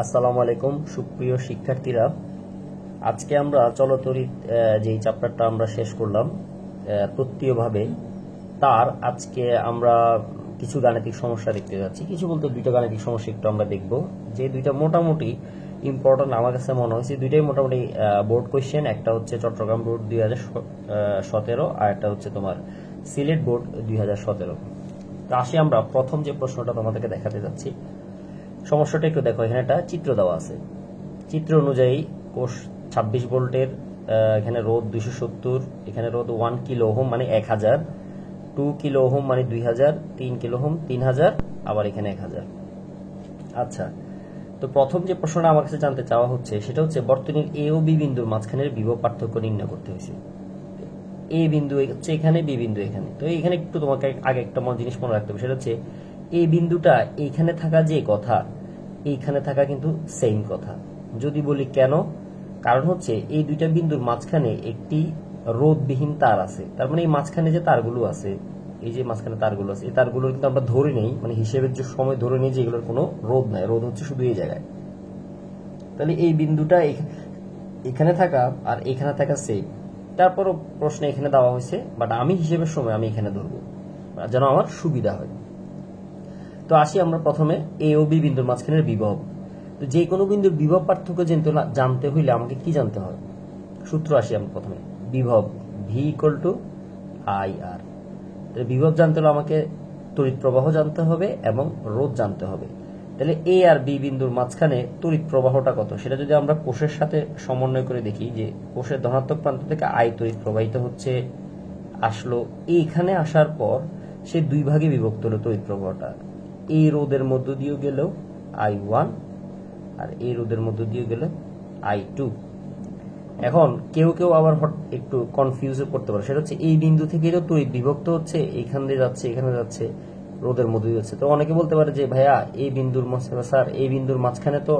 আসসালামু আলাইকুম সুপ্রিয় শিক্ষার্থীরা, আজকে আমরা চলতরিৎ যেই চ্যাপ্টারটা আমরা শেষ করলাম তত্ত্বীয়ভাবে, তার আজকে আমরা কিছু গাণিতিক সমস্যা দেখতে যাচ্ছি। কিছু বলতে দুইটা গাণিতিক সমস্যা একটু আমরা দেখব, যে দুইটা মোটামুটি ইম্পর্টেন্ট আমার কাছে মনে হয়েছে। দুইটাই মোটামুটি বোর্ড কোয়েশ্চেন, একটা হচ্ছে চট্টগ্রাম বোর্ড 2017 আর একটা হচ্ছে তোমার সিলেট বোর্ড 2017। তো আসি আমরা প্রথম যে প্রশ্নটা তোমাদেরকে দেখাতে যাচ্ছি। সমস্যাটা একটু দেখো, এখানে একটা চিত্র দেওয়া আছে। চিত্র অনুযায়ী কোষ 26 ভোল্টের, এখানে রোধ 270, এখানে রোধ 1 কিলো ওহম মানে 1000, 2 কিলো ওহম মানে 2000, 3 কিলো ওহম 3000, আবার এখানে 1000। আচ্ছা, তো প্রথম যে প্রশ্নটা আমার কাছে জানতে চাওয়া হচ্ছে সেটা হচ্ছে বর্তনীর এ ও বি বিন্দুর মাঝখানের বিভব পার্থক্য নির্ণয় করতে হয়েছে। এ বিন্দু হচ্ছে এখানে, বি বিন্দু এখানে। তো এখানে একটু তোমাকে আগে একটা জিনিস মনে রাখতে হবে, সেটা হচ্ছে এই বিন্দুটা এইখানে থাকা যে কথা, এইখানে থাকা কিন্তু সেম কথা। যদি বলি কেন, কারণ হচ্ছে এই দুইটা বিন্দুর মাঝখানে একটি রোধবিহীন তার আছে। তার মানে এই মাঝখানে যে তারগুলো আছে, এই যে মাঝখানে তারগুলো আছে, এই তারগুলো কিন্তু আমরা ধরে নেই, মানে হিসেবের যে সময় ধরে নেই যে এগুলোর কোনো রোধ নাই, রোধ হচ্ছে শুধু এই জায়গায়। তাহলে এই বিন্দুটা এখানে থাকা আর এখানে থাকা সেম। তারপরও প্রশ্ন এখানে দেওয়া হয়েছে, বাট আমি হিসেবের সময় আমি এখানে ধরবো যেন আমার সুবিধা হয়। তো আসি আমরা প্রথমে এ ও বি বিন্দুর মাঝখানের বিভব। তো যে কোনো বিন্দুর বিভব পার্থক্য জানতে হইলে আমাকে কি জানতে হয়? সূত্র আসি আমরা প্রথমে, বিভব ভি ইকুয়াল টু আই আর। বিভব জানতে হলে আমাকে তড়িৎ প্রবাহ জানতে হবে এবং রোধ জানতে হবে। তাহলে এ আর বি বিন্দুর মাঝখানে তড়িৎ প্রবাহটা কত, সেটা যদি আমরা কোষের সাথে সমন্বয় করে দেখি, যে কোষের ধনাত্মক প্রান্ত থেকে আই তড়িৎ প্রবাহিত হচ্ছে, আসলো এইখানে আসার পর সে দুই ভাগে বিভক্ত হলো তড়িৎ প্রবাহটা। এই রোধের মধ্য দিয়ে গেল I1 আর এই রোধের মধ্য দিয়ে গেল I2। এখন কেউ কেউ আবার একটু কনফিউজ করতে পারে, সেটা হচ্ছে এই বিন্দু থেকে তো তড়িৎ বিভক্ত হচ্ছে, এইখান দিয়ে যাচ্ছে, এখানে যাচ্ছে, রোধের মধ্য দিয়ে যাচ্ছে। তো অনেকে বলতে পারে যে ভাইয়া এই বিন্দুর মাঝখানে, স্যার এই বিন্দুর মাঝখানে তো,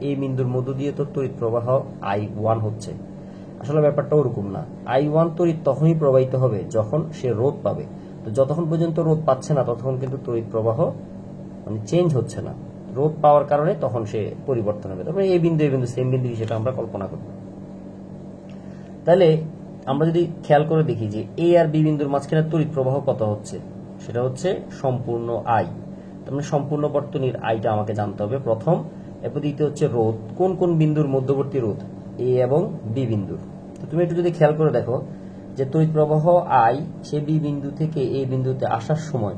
এই বিন্দুর মধ্য দিয়ে তো তড়িৎ প্রবাহ I1 হচ্ছে। আসলে ব্যাপারটা ওরকম না। I1 তড়িৎ তখনই প্রবাহিত হবে যখন সে রোধ পাবে। তো যতক্ষণ পর্যন্ত রোধ পাচ্ছে না ততক্ষণ কিন্তু তড়িৎ প্রবাহ মানে চেঞ্জ হচ্ছে না। রোধ পাওয়ার কারণে তখন সে পরিবর্তন হবে। তারপরে এই বিন্দু সেম বিন্দু সেটা আমরা কল্পনা করব। তাহলে আমরা যদি খেয়াল করে দেখি যে এ আর বি বিন্দুর মাঝখানে তড়িৎ প্রবাহ কত হচ্ছে, সেটা হচ্ছে সম্পূর্ণ আই। তার মানে সম্পূর্ণ বর্তনীর আইটা আমাকে জানতে হবে প্রথম। এরপর দ্বিতীয় হচ্ছে রোধ, কোন কোন বিন্দুর মধ্যবর্তী রোধ, এ এবং বি বিন্দুর। তো তুমি একটু যদি খেয়াল করে দেখো যে তড়িৎ প্রবাহ আই সে বি বিন্দু থেকে এ বিন্দুতে আসার সময়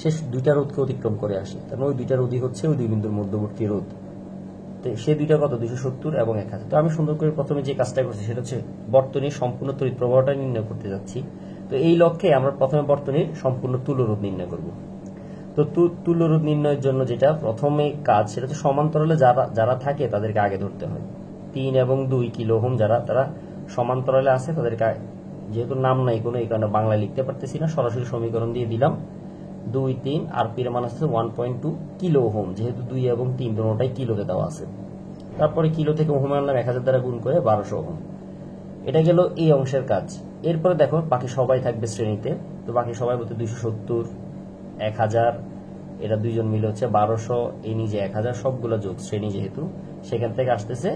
সে দুইটা রোধকে অতিক্রম করে আসে। তার মানে ওই দুইটা রোধই হচ্ছে ওই দুই বিন্দুর মধ্যবর্তী রোধ। তো সে দুইটা কত, 270 এবং 1000। তো আমি সুন্দর করে প্রথমে যে কাজটা করছি সেটা হচ্ছে বর্তনীর সম্পূর্ণ তড়িৎ প্রবাহটা নির্ণয় করতে যাচ্ছি। তো এই লক্ষ্যে আমরা প্রথমে বর্তনীর সম্পূর্ণ তুল্যরোধ নির্ণয় করব। তো তুল্যরোধ নির্ণয়ের জন্য যেটা প্রথমে কাজ, সেটা হচ্ছে সমান্তরালে যারা থাকে তাদেরকে আগে ধরতে হয়। 3 এবং 2 কিলো ওহম তারা সমান্তরালে আছে, তাদেরকে, যেহেতু নাম নাই কোনো, এই কারণে বাংলায় লিখতে পারতেছি না, সরাসরি সমীকরণ দিয়ে দিলাম। 2, 3 আর পি এর মান আছে 1.2 কিলো ওহম, যেহেতু 2 এবং 3 দুটোটাই কিলোতে দেওয়া আছে। তারপরে কিলো থেকে ওহমে আনলাম, 1000 দ্বারা গুণ করে 1200 ওহম। এটা গেল এই অংশের কাজ। এরপরে দেখো বাকি সবাই থাকবে শ্রেণীতে। তো বাকি সবাই বলতে 270, 1000, এটা দুইজন মিলে হচ্ছে 1200, এই নিজে 1000, সবগুলো যোগ শ্রেণী যেহেতু, সেখান থেকে আসতেছে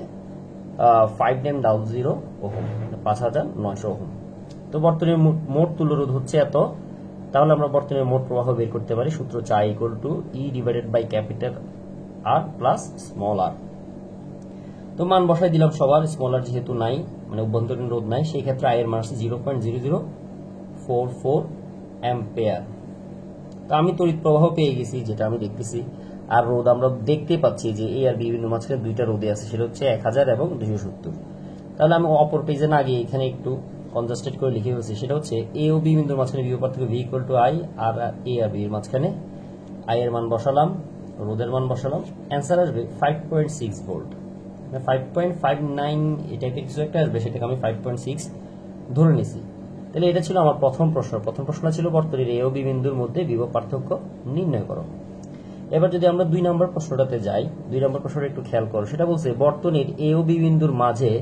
5900 ওহম, 5900 ওহম। তো বর্তনীর মোট তুল্যরোধ হচ্ছে এত। তাহলে আমরা বর্তনীর মোট প্রবাহ বের করতে পারি। সূত্র চাই equal to E divided by capital R plus small R. তো মান বসাই দিলাম সবার, স্মল আর যেহেতু নাই, মানে অভ্যন্তরীণ রোধ নাই, সেই ক্ষেত্রে আই এর মান আছে 0.0044 অ্যাম্পিয়ার। তো আমি তড়িৎ প্রবাহ পেয়ে গেছি, যেটা আমি দেখতেছি। আর রোধ আমরা দেখতে পাচ্ছি যে এ আর বি বিন্দুর মাঝখানে দুইটা রোধে আছে, সেটা হচ্ছে 1000 এবং 270। তাহলে আমি অপর পেজে না গিয়ে এখানে একটু কনজাস্টেড করে লিখে ফেলছি, সেটা হচ্ছে এ ও বি বিন্দুর মাঝখানে বিভব পার্থক্য ভি ইকুয়াল টু আই, আর এ আর বি এর মাঝখানে আই এর মান বসালাম, রোধের মান বসালাম। অ্যান্সার আসবে 5.6 ভোল্ট, 5.59 এই টাইপের কিছু একটা আসবে, সেটাকে আমি 5.6 ধরে নিছি। তাহলে এটা ছিল আমার প্রথম প্রশ্ন। প্রথম প্রশ্নটা ছিল বর্তনীর এ ও বি বিন্দুর মধ্যে বিভব পার্থক্য নির্ণয় করো। এবার যদি আমরা 2 নম্বর প্রশ্নটাতে যাই, 2 নম্বর প্রশ্নটা একটু খেয়াল করো। সেটা বলছে বর্তনীর এ ও বি বিন্দুর মাঝে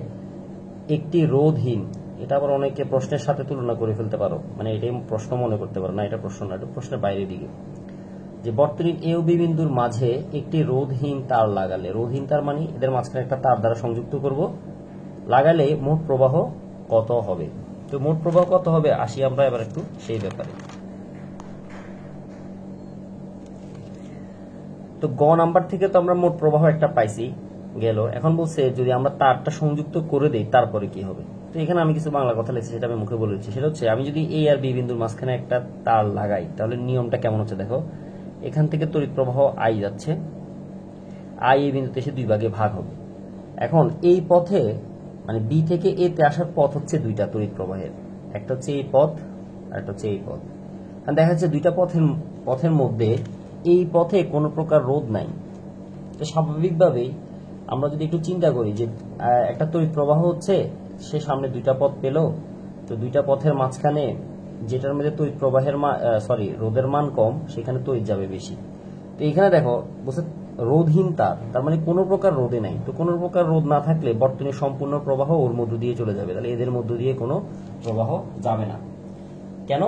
একটি রোধহীন, এটা আবার অনেকে প্রশ্নের সাথে তুলনা করে ফেলতে পারো, মানে এটাই প্রশ্ন মনে করতে পারো না, এটা প্রশ্ন না, এটা প্রশ্নের বাইরের দিকে। যে বর্তনীর এ ও বি বিন্দুর মাঝে একটি রোধহীন তার লাগালে, রোধহীন তার মানে এদের মাঝখানে একটা তার দ্বারা সংযুক্ত করব, লাগালে মোট প্রবাহ কত হবে। তো মোট প্রবাহ কত হবে আসি আমরা এবার একটু সেই ব্যাপারে। তো গ নাম্বার থেকে তো আমরা মোট প্রবাহ একটা পাইছি গেল। এখন বলছে যদি আমরা তারটা সংযুক্ত করে দেই তারপরে কি হবে। তো এখানে আমি কিছু বাংলা কথা লিখছি, সেটা আমি মুখে বলে দিচ্ছি। সেটা হচ্ছে আমি যদি এ আর বি বিন্দুর মাঝখানে একটা তার লাগাই তাহলে নিয়মটা কেমন হচ্ছে দেখো। এখান থেকে তড়িৎ প্রবাহ আই যাচ্ছে, আই এই বিন্দুতে এসে দুই ভাগে ভাগ হবে। এখন এই পথে মানে বি থেকে এ তে আসার পথ হচ্ছে দুইটা তড়িৎ প্রবাহের, একটা হচ্ছে এই পথ আর একটা হচ্ছে এই পথ। কারণ দেখা যাচ্ছে দুইটা পথের মধ্যে এই পথে কোনো প্রকার রোধ নাই। তো স্বাভাবিকভাবেই আমরা যদি একটু চিন্তা করি যে একটা তড়িৎ প্রবাহ হচ্ছে, সে সামনে দুইটা পথ পেল, তো দুইটা পথের মাঝখানে যেটার মধ্যে তড়িৎ প্রবাহের রোধের মান কম সেখানে তড়িৎ যাবে বেশি। তো এখানে দেখো বলছে রোধহীন তার মানে কোনো প্রকার রোধে নাই। তো কোনো প্রকার রোধ না থাকলে বর্তনীর সম্পূর্ণ প্রবাহ ওর মধ্য দিয়ে চলে যাবে, তাহলে এদের মধ্য দিয়ে কোনো প্রবাহ যাবে না। কেন?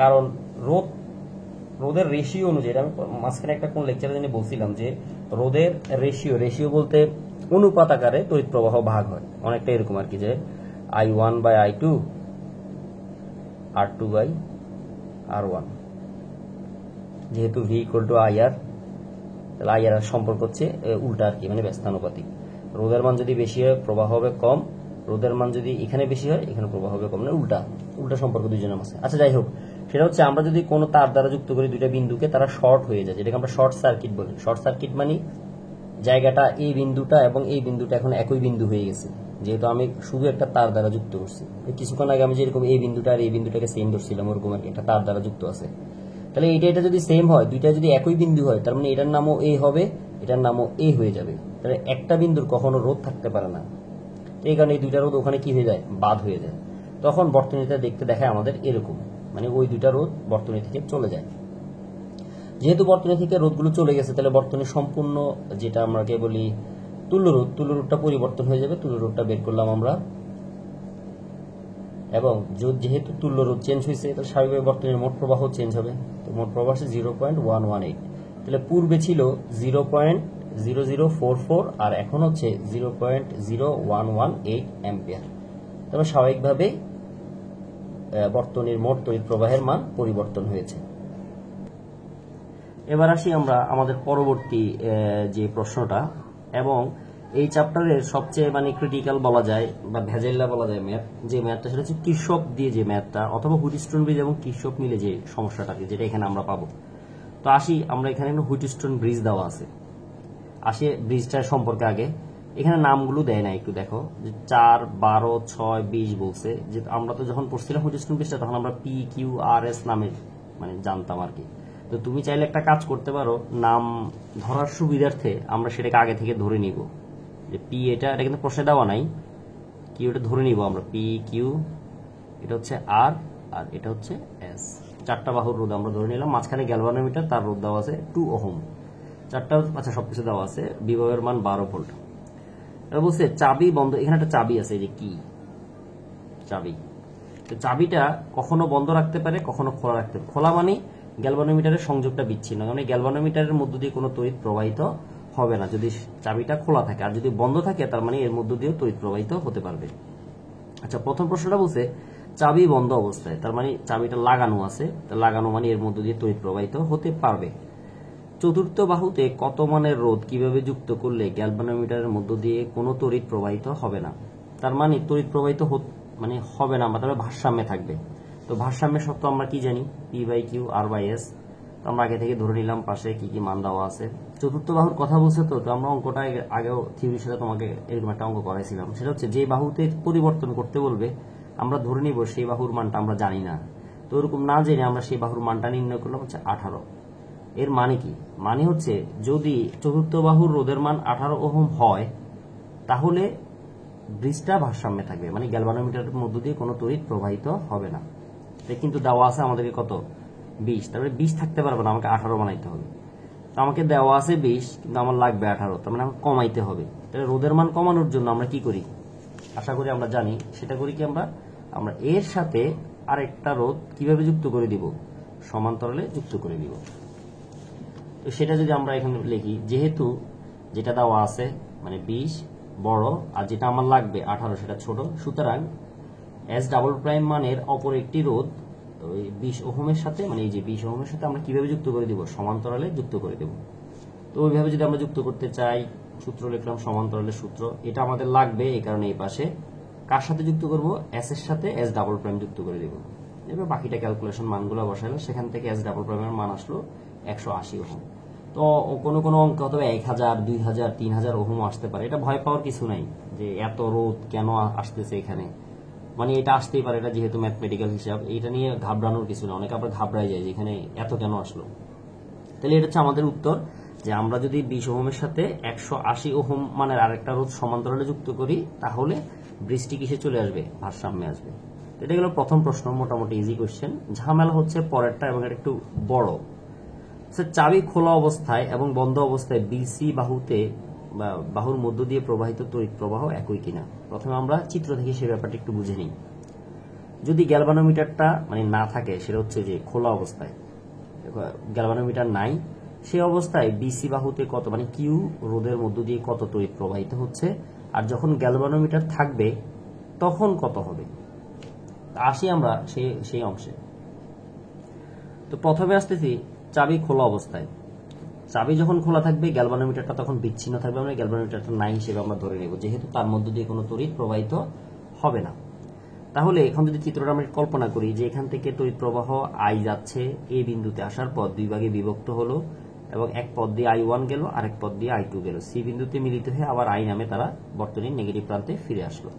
কারণ রোধের রেশিও অনুযায়ী, আমি মাঝখানে একটা কোন লেকচারে জানি বলছিলাম যে রোধের রেশিও বলতে অনুপাত আকারে তড়িৎ প্রবাহ ভাগ হয়, অনেকটা এরকম আর কি, যে I1 by I2 R2 by R1, যেহেতু V ইকুয়াল টু IR, তাহলে IR সম্পর্ক হচ্ছে উল্টা আর কি, মানে ব্যস্তানুপাতিক। রোধের মান যদি বেশি হয় প্রবাহ হবে কম, রোধের মান যদি এখানে বেশি হয় এখানে প্রবাহ হবে কম, মানে উল্টা সম্পর্ক দুইজনের মাঝে। আচ্ছা যাই হোক, সেটা হচ্ছে আমরা যদি কোনো তার দ্বারা যুক্ত করি দুইটা বিন্দুকে, তারা শর্ট হয়ে যায়, যেটাকে আমরা শর্ট সার্কিট বলি। শর্ট সার্কিট মানে জায়গাটা এই বিন্দুটা এবং এই বিন্দুটা এখন একই বিন্দু হয়ে গেছে, যেহেতু আমি শুধু একটা তার দ্বারা যুক্ত করছি। কিছুক্ষণ আগে আমি যেরকম এই বিন্দুটা আর এই বিন্দুটাকে সেম ধরছিলাম, ওরকম আর কি একটা তার দ্বারা যুক্ত আছে। তাহলে এটা যদি সেম হয়, দুইটা যদি একই বিন্দু হয়, তার মানে এটার নামও এ হবে, এটার নামও এ হয়ে যাবে। তাহলে একটা বিন্দুর কখনো রোধ থাকতে পারে না। এই কারণে এই দুইটা রোধ ওখানে কি হয়ে যায়, বাদ হয়ে যায়। তখন বর্তনীটা দেখতে দেখায় আমাদের এরকম, মানে ওই দুইটা রোধ বর্তনী থেকে চলে যায়। যেহেতু বর্তনী থেকে রোধগুলো চলে গেছে, তাহলে বর্তনীর সম্পূর্ণ যেটা আমরাকে বলি তুল্যরোধটা পরিবর্তন হয়ে যাবে। তুল্যরোধটা বের করলাম আমরা, এবং যেহেতু তুল্যরোধ চেঞ্জ হয়েছে, তাহলে স্বাভাবিকভাবে বর্তনীর মোট প্রবাহ চেঞ্জ হবে। তো মোট প্রবাহ 0.118, তাহলে পূর্বে ছিল 0.0044 আর এখন হচ্ছে 0.0118 অ্যাম্পিয়ার। তবে স্বাভাবিকভাবেই বর্তনীর মোট তড়িৎ প্রবাহের মান পরিবর্তন হয়েছে। এবার আসি আমরা আমাদের পরবর্তী যে প্রশ্নটা, এবং এই চ্যাপ্টারের সবচেয়ে মানে ক্রিটিক্যাল বলা যায় বা ভেজেল্লা বলা যায় ম্যাথ, যে ম্যাথটা সেটা হচ্ছে কির্শফ দিয়ে যে ম্যাথটা, অথবা হুইটস্টোন ব্রিজ এবং কির্শফ মিলে যে সমস্যাটাকে, যেটা এখানে আমরা পাবো। তো আসি আমরা এখানে হুইটস্টোন ব্রিজ দেওয়া আছে, আসি ব্রিজটার সম্পর্কে আগে। এখানে নামগুলো দেয় না, একটু দেখো যে 4, 12, 6, 20 বলছে। যে আমরা তো যখন পড়ছিলাম হুইটস্টোন ব্রিজটা, তখন আমরা PQRS নামে মানে জানতাম আর কি। তো তুমি চাইলে একটা কাজ করতে পারো, নাম ধরার সুবিধার্থে আমরা সেটাকে আগে থেকে ধরে নিব যে পি এটা কিন্তু প্রশ্নে দেওয়া নাই, কিউ এটা ধরে নিব আমরা, PQ, এটা হচ্ছে R আর এটা হচ্ছে S। চারটা বাহুর রোধ আমরা ধরে নিলাম, মাঝখানে গ্যালভানোমিটার, তার রোধ দেওয়া আছে 2 ওহম, চারটা আচ্ছা সবকিছু দেওয়া আছে, বিভবের মান 12 ভোল্ট। এবার বলছে চাবি বন্ধ, এখানে একটা চাবি আছে, এই যে কি চাবি। তো চাবিটা কখনো বন্ধ রাখতে পারে, কখনো খোলা রাখতে পারে। খোলা মানে গ্যালভানোমিটারের সংযোগটা বিচ্ছিন্ন, কারণ এই গ্যালভানোমিটারের মধ্য দিয়ে কোনো তড়িৎ প্রবাহিত হবে না যদি চাবিটা খোলা থাকে, আর যদি বন্ধ থাকে তার মানে এর মধ্য দিয়েও তড়িৎ প্রবাহিত হতে পারবে। আচ্ছা, প্রথম প্রশ্নটা বলছে চাবি বন্ধ অবস্থায়, তার মানে চাবিটা লাগানো আছে, লাগানো মানে এর মধ্য দিয়ে তড়িৎ প্রবাহিত হতে পারবে। চতুর্থ বাহুতে কত মানের রোধ কিভাবে যুক্ত করলে গ্যালভানোমিটারের মধ্য দিয়ে কোনো তড়িৎ প্রবাহিত হবে না। তার মানে তড়িৎ প্রবাহিত মানে হবে না, বা তবে ভারসাম্যে থাকবে। তো ভারসাম্যের সত্য আমরা কি জানি, P/Q R/S। তো আমরা আগে থেকে ধরে নিলাম পাশে কি কি মান দেওয়া আছে। চতুর্থ বাহুর কথা বলছে, তো আমরা অঙ্কটা আগেও থিওরির সাথে তোমাকে এরকম একটা অঙ্ক করাইছিলাম। সেটা হচ্ছে যে বাহুতে পরিবর্তন করতে বলবে আমরা ধরে নিব সেই বাহুর মানটা আমরা জানি না। তো ওরকম না জেনে আমরা সেই বাহুর মানটা নির্ণয় করলাম হচ্ছে 18। এর মানে কি, মানে হচ্ছে যদি চতুর্থ বাহুর রোধের মান 18 ওহম হয়, তাহলে ব্রিজটা ভারসাম্যে থাকবে, মানে গ্যালভানোমিটারের মধ্য দিয়ে কোনো তড়িৎ প্রবাহিত হবে না। কিন্তু দেওয়া আছে আমাদেরকে কত, 20, তারপরে 20 থাকতে পারবে না, আমাকে 18 বানাইতে হবে। তো আমাকে দেওয়া আছে 20, কিন্তু আমার লাগবে 18, তার মানে আমাকে কমাইতে হবে। তাহলে রোধের মান কমানোর জন্য আমরা কি করি, আশা করি আমরা জানি, সেটা করি কি আমরা এর সাথে আরেকটা রোধ কিভাবে যুক্ত করে দিব, সমান্তরালে যুক্ত করে দিব। তো সেটা যদি আমরা এখানে লিখি, যেহেতু যেটা দেওয়া আছে মানে 20 বড় আর যেটা আমার লাগবে 18 সেটা ছোট, সুতরাং এস ডাবল প্রাইম মানের অপর একটি রোধ ওই 20 ওহমের সাথে, মানে এই যে 20 ওহমের সাথে আমরা কিভাবে যুক্ত করে দিব, সমান্তরালে যুক্ত করে দেব। তো ওইভাবে যদি আমরা যুক্ত করতে চাই, সূত্র লিখলাম সমান্তরালের সূত্র, এটা আমাদের লাগবে এই কারণে এই পাশে কার সাথে যুক্ত করব, এস এর সাথে এস ডাবল প্রাইম যুক্ত করে দেব। এবার বাকিটা ক্যালকুলেশন মানগুলো বসাইলাম, সেখান থেকে এস ডাবল প্রাইমের মান আসলো 180 ওহম। তো কোনো কোনো অঙ্ক হয়তো 1000, 2000, 3000 ওহম আসতে পারে, এটা ভয় পাওয়ার কিছু নাই যে এত রোধ কেন আসতেছে এখানে, মানে এটা আসতেই পারে, এটা যেহেতু ম্যাথমেটিক্যাল হিসাব, এটা নিয়ে ঘাবড়ানোর কিছু না। অনেকে আবার ঘাবড়াই যায় যে এখানে এত কেন আসলো। তাহলে এটা হচ্ছে আমাদের উত্তর, যে আমরা যদি 20 ওহমের সাথে 180 ওহম মানের আরেকটা রোধ সমান্তরালে যুক্ত করি, তাহলে বৃষ্টি কিসে চলে আসবে, ভারসাম্যে আসবে। এটা গেল প্রথম প্রশ্ন, মোটামুটি ইজি কোশ্চেন। ঝামেলা হচ্ছে পরেরটা, এবং এটা একটু বড়। চাবি খোলা অবস্থায় এবং বন্ধ অবস্থায় বিসি বাহুতে বা বাহুর মধ্য দিয়ে প্রবাহিত তড়িৎ প্রবাহ একই কিনা। প্রথমে আমরা চিত্র থেকে সেই ব্যাপারটা একটু বুঝে নিই। যদি গ্যালভানোমিটারটা মানে না থাকে, সেটা হচ্ছে যে খোলা অবস্থায়, গ্যালভানোমিটার নাই, সেই অবস্থায় বিসি বাহুতে কত, মানে কিউ রোধের মধ্য দিয়ে কত তড়িৎ প্রবাহিত হচ্ছে, আর যখন গ্যালভানোমিটার থাকবে তখন কত হবে। আসি আমরা সেই অংশে। তো প্রথমে আসতেছি চাবি খোলা অবস্থায়। চাবি যখন খোলা থাকবে, গ্যালভানোমিটারটা তখন বিচ্ছিন্ন থাকবে, আমরা গ্যালভানোমিটারটা নাই হিসেবে আমরা ধরে নেব, যেহেতু তার মধ্য দিয়ে কোনো তড়িৎ প্রবাহিত হবে না। তাহলে এখন যদি চিত্রটা আমরা কল্পনা করি যে এখান থেকে তড়িৎ প্রবাহ আই যাচ্ছে, এই বিন্দুতে আসার পর দুই ভাগে বিভক্ত হলো, এবং এক পথ দিয়ে I1 গেল, আরেক পথ দিয়ে I2 গেল, সি বিন্দুতে মিলিত হয়ে আবার আই নামে তারা বর্তনীর নেগেটিভ প্রান্তে ফিরে আসলো।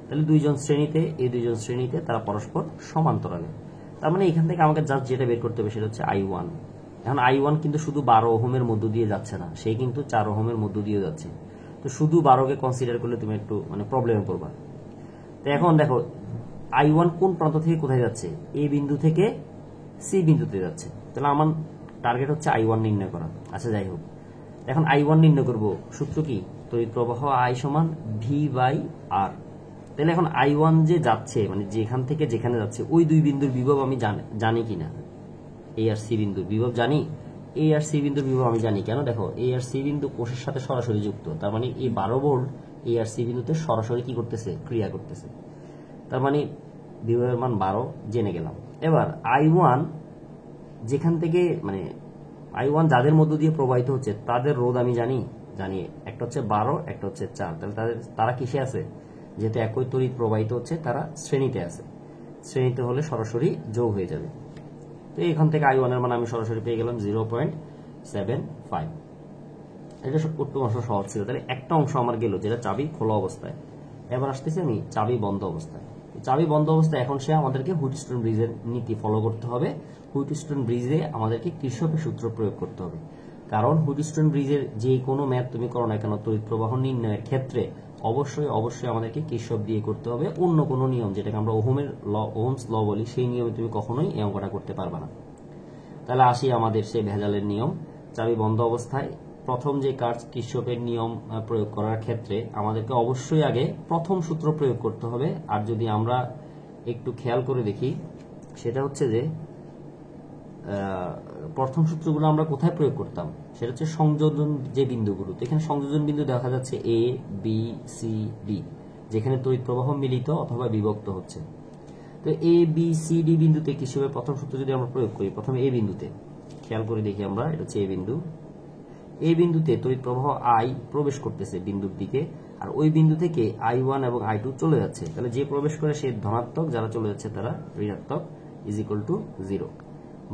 তাহলে দুইজন শ্রেণীতে, এই দুইজন শ্রেণীতে তারা পরস্পর সমান্তরালে। তার মানে এখান থেকে আমাকে জাস্ট যেটা বের করতে হবে সেটা হচ্ছে I1। এখন I1 কিন্তু শুধু 12 ওহমের মধ্য দিয়ে যাচ্ছে না, সেই কিন্তু 4 ওহমের মধ্য দিয়ে যাচ্ছে। তো শুধু 12কে কনসিডার করলে তুমি একটু মানে প্রবলেমে পড়বা। তো এখন দেখো I1 কোন প্রান্ত থেকে কোথায় যাচ্ছে, এ বিন্দু থেকে সি বিন্দুতে যাচ্ছে। তাহলে আমার টার্গেট হচ্ছে I1 নির্ণয় করা। আচ্ছা যাই হোক, এখন I1 নির্ণয় করব, সূত্র কি, তড়িৎ প্রবাহ I সমান V/R। তাহলে এখন I1 যে যাচ্ছে, মানে যেখান থেকে যেখানে যাচ্ছে, ওই দুই বিন্দুর বিভব আমি জানি কিনা, এ আর সি বিন্দুর বিভব জানি, এ আর সি বিন্দুর বিভব আমি জানি। কেন, দেখো এ আর সি বিন্দু কোষের সাথে সরাসরি যুক্ত, তার মানে এই 12 ভোল্ট এ আর সি বিন্দুতে সরাসরি কি করতেছে, ক্রিয়া করতেছে। তার মানে বিভবের মান 12 জেনে গেলাম। এবার I1 যেখান থেকে, মানে I1 যাদের মধ্য দিয়ে প্রবাহিত হচ্ছে তাদের রোধ আমি জানি, একটা হচ্ছে 12, একটা হচ্ছে 4। তাহলে তারা কিসে আছে, যেহেতু একই তড়িৎ প্রবাহিত হচ্ছে, তারা শ্রেণীতে আছে। শ্রেণীতে হলে সরাসরি যোগ হয়ে যাবে। তো এখান থেকে I1 এর মান আমি সরাসরি পেয়ে গেলাম 0.75। এটা উত্তম অংশ সহজ ছিল। তাহলে একটা অংশ আমার গেল, যেটা চাবি খোলা অবস্থায়। এবার আসতেছি আমি চাবি বন্ধ অবস্থায়। চাবি বন্ধ অবস্থায় এখন সে আমাদেরকে হুইটস্টোন ব্রিজের নীতি ফলো করতে হবে। হুইটস্টোন ব্রিজে আমাদেরকে কিরশফের সূত্র প্রয়োগ করতে হবে, কারণ হুইটস্টোন ব্রিজের যে কোনো ম্যাথ তুমি করো না কেন, তড়িৎ প্রবাহ নির্ণয়ের ক্ষেত্রে অবশ্যই আমাদেরকে কিরশফ দিয়ে করতে হবে। অন্য কোনো নিয়ম, যেটাকে আমরা ওহমস ল বলি, সেই নিয়মে তুমি কখনোই এই অঙ্কটা করতে পারবে না। তাহলে আসি আমাদের সেই ভেজালের নিয়ম। চাবি বন্ধ অবস্থায় প্রথম যে কাজ, কিরশফের নিয়ম প্রয়োগ করার ক্ষেত্রে আমাদেরকে অবশ্যই আগে প্রথম সূত্র প্রয়োগ করতে হবে। আর যদি আমরা একটু খেয়াল করে দেখি, সেটা হচ্ছে যে প্রথম সূত্রগুলো আমরা কোথায় প্রয়োগ করতাম, সেটা হচ্ছে সংযোজন যে বিন্দুগুলো। তো এখানে সংযোজন বিন্দু দেখা যাচ্ছে A, B, C, D, যেখানে তড়িৎ প্রবাহ মিলিত অথবা বিভক্ত হচ্ছে। তো A, B, C, D বিন্দুতে কিরশফের প্রথম সূত্র যদি আমরা প্রয়োগ করি, প্রথমে A বিন্দুতে খেয়াল করে দেখি আমরা, এটা হচ্ছে A বিন্দু। এই বিন্দুতে তড়িৎ প্রবাহ I প্রবেশ করতেছে বিন্দুর দিকে, আর ওই বিন্দু থেকে I1 এবং I2 চলে যাচ্ছে। তাহলে যে প্রবেশ করে সে ধনাত্মক, যারা চলে যাচ্ছে তারা ঋণাত্মক, =0।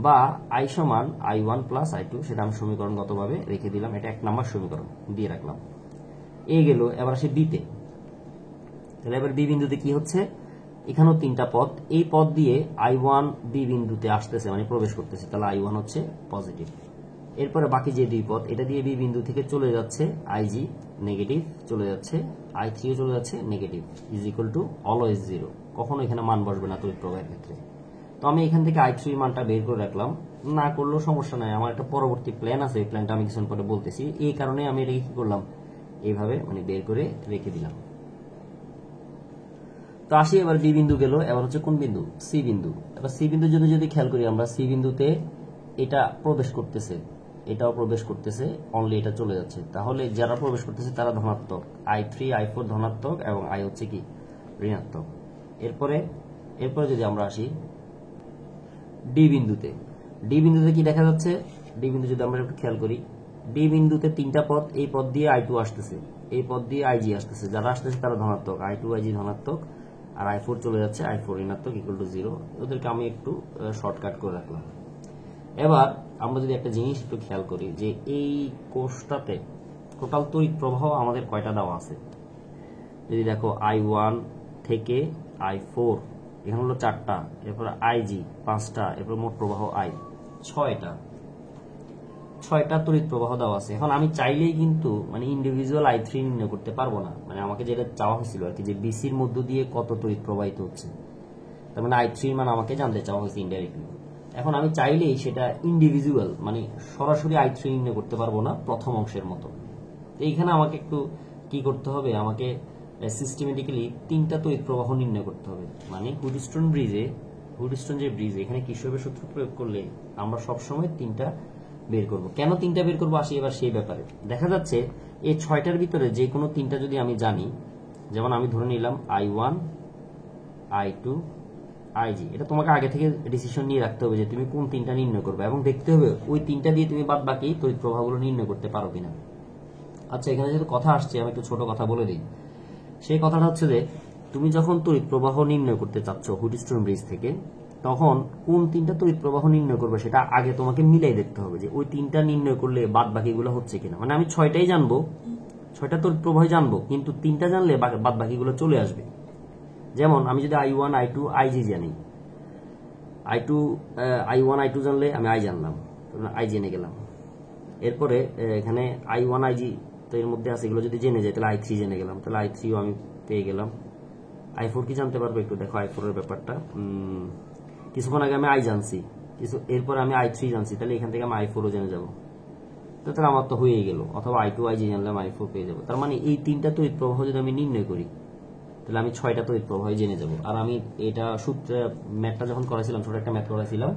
বা I সমান I1 প্লাস I2, সেটা আমি সমীকরণগতভাবে রেখে দিলাম। এটা 1 নম্বর সমীকরণ দিয়ে রাখলাম। এ গেল, এবার আসে বিতে। তাহলে এবার বি বিন্দুতে কি হচ্ছে, এখানেও 3টা পথ, এই পথ দিয়ে I1 বি বিন্দুতে আসতেছে, মানে প্রবেশ করতেছে, তাহলে I1 হচ্ছে পজিটিভ। এরপরে বাকি যে দুই পথ, এটা দিয়ে বি বিন্দু থেকে চলে যাচ্ছে IG নেগেটিভ, চলে যাচ্ছে I3 চলে যাচ্ছে নেগেটিভ, অলওয়েজ 0। কখনো এখানে মান বসবে না তড়িৎ প্রবাহের ক্ষেত্রে। তো আমি এখান থেকে I3 মানটা বের করে রাখলাম, না করলেও সমস্যা নাই, আমার একটা পরবর্তী প্ল্যান আছে, এই প্ল্যানটা আমি কিছুক্ষণ পরে বলতেছি। এই কারণে আমি এটাকে কি করলাম, এইভাবে মানে বের করে রেখে দিলাম। তো আসি এবার বি বিন্দু গেল, এবার হচ্ছে কোন বিন্দু, সি বিন্দু। এবার সি বিন্দুর জন্য যদি খেয়াল করি আমরা, সি বিন্দুতে এটা প্রবেশ করতেছে, এটাও প্রবেশ করতেছে, অনলি এটা চলে যাচ্ছে। তাহলে যারা প্রবেশ করতেছে তারা ধনাত্মক, i3 i4 ধনাত্মক এবং i হচ্ছে কি ঋণাত্মক। এরপরে যদি আমরা আসি ডি বিন্দুতে, কি দেখা যাচ্ছে? ডি বিন্দু যদি আমরা একটু খেয়াল করি, ডি বিন্দুতে তিনটা পদ, এই পদ দিয়ে i2 আসতেছে, এই পদ দিয়ে ig আসতেছে, যারা আসতেছে তারা ধনাত্মক, i2 ig ধনাত্মক, আর i4 চলে যাচ্ছে, i4 ঋণাত্মক ইকুয়াল টু 0। ওদেরকে আমি একটু শর্টকাট করে রাখলাম। এবার আমরা যদি একটা জিনিস একটু খেয়াল করি যে এই কোষটাতে টোটাল তড়িৎ প্রবাহ আমাদের কয়টা দেওয়া আছে। যদি দেখো i1 থেকে i4 এখানে হলো 4টা, এরপর ig 5টা, এরপর মোট প্রবাহ i 6টা তড়িৎ প্রবাহ দেওয়া আছে। এখন আমি চাইলেই কিন্তু মানে ইন্ডিভিজুয়াল i3 নির্ণয় করতে পারবো না, মানে আমাকে যেটা চাওয়া হয়েছিল আর কি, যে বিসির মধ্য দিয়ে কত তড়িৎ প্রবাহিত হচ্ছে, তার মানে i3 এর মান আমাকে জানতে চাওয়া হয়েছে ইনডাইরেক্টলি। এখন আমি চাইলেই সেটা ইন্ডিভিজুয়াল মানে সরাসরি i3 নির্ণয় করতে পারবো না প্রথম অংশের মতো। তো এইখানে আমাকে একটু কি করতে হবে, আমাকে সিস্টেমেটিক্যালি তিনটা তড়িৎ প্রবাহ নির্ণয় করতে হবে। মানে হুডস্টোন যে ব্রিজ, এখানে কির্চফের সূত্র প্রয়োগ করলে আমরা সবসময় তিনটা বের করব। কেন তিনটা বের করবো আসি এবার সেই ব্যাপারে। দেখা যাচ্ছে এই 6টার ভিতরে যে কোনো তিনটা যদি আমি জানি, যেমন আমি ধরে নিলাম i1 i2 ig, এটা তোমাকে আগে থেকে ডিসিশন নিয়ে রাখতে হবে যে তুমি কোন তিনটা নির্ণয় করবে, এবং দেখতে হবে ওই তিনটা দিয়ে তুমি বাদ বাকি তড়িৎ প্রবাহগুলো নির্ণয় করতে পারো কিনা। আচ্ছা, এখানে যেহেতু কথা আসছে আমি একটু ছোট কথা বলে দিই। সেই কথাটা হচ্ছে যে তুমি যখন তড়িৎ প্রবাহ নির্ণয় করতে চাচ্ছ হুডস্টোন ব্রিজ থেকে, তখন কোন তিনটা তড়িৎ প্রবাহ নির্ণয় করবে সেটা আগে তোমাকে মিলাই দেখতে হবে যে ওই তিনটা নির্ণয় করলে বাদ বাকিগুলো হচ্ছে কিনা। মানে আমি 6টাই জানবো, 6টা তড়িৎ প্রবাহ জানবো, কিন্তু তিনটা জানলে বাদ বাকিগুলো চলে আসবে। যেমন আমি যদি i1 i2 ig জানি, i1 i2 জানলে আমি i জানলাম, i জেনে গেলাম। এরপরে এখানে i1 ig তো এর মধ্যে আছে, এগুলো যদি জেনে যায় তাহলে i3 জেনে গেলাম, তাহলে i3ও আমি পেয়ে গেলাম। i4 কি জানতে পারবো একটু দেখো, i4 এর ব্যাপারটা কিছুক্ষণ আগে আমি i জানছি, এরপর আমি i3 জানছি, তাহলে এখান থেকে আমি i4ও জেনে যাবো, তাহলে আমার তো হয়েই গেল। অথবা i2 ig জানলাম i4 পেয়ে যাবো। তার মানে এই তিনটা তড়িৎ প্রবাহ যদি আমি নির্ণয় করি তাহলে আমি 6টা তড়িৎ প্রবাহ জেনে যাব। আর আমি এটা সূত্রে ম্যাথটা যখন করেছিলাম, ছোট একটা ম্যাথ করেছিলাম,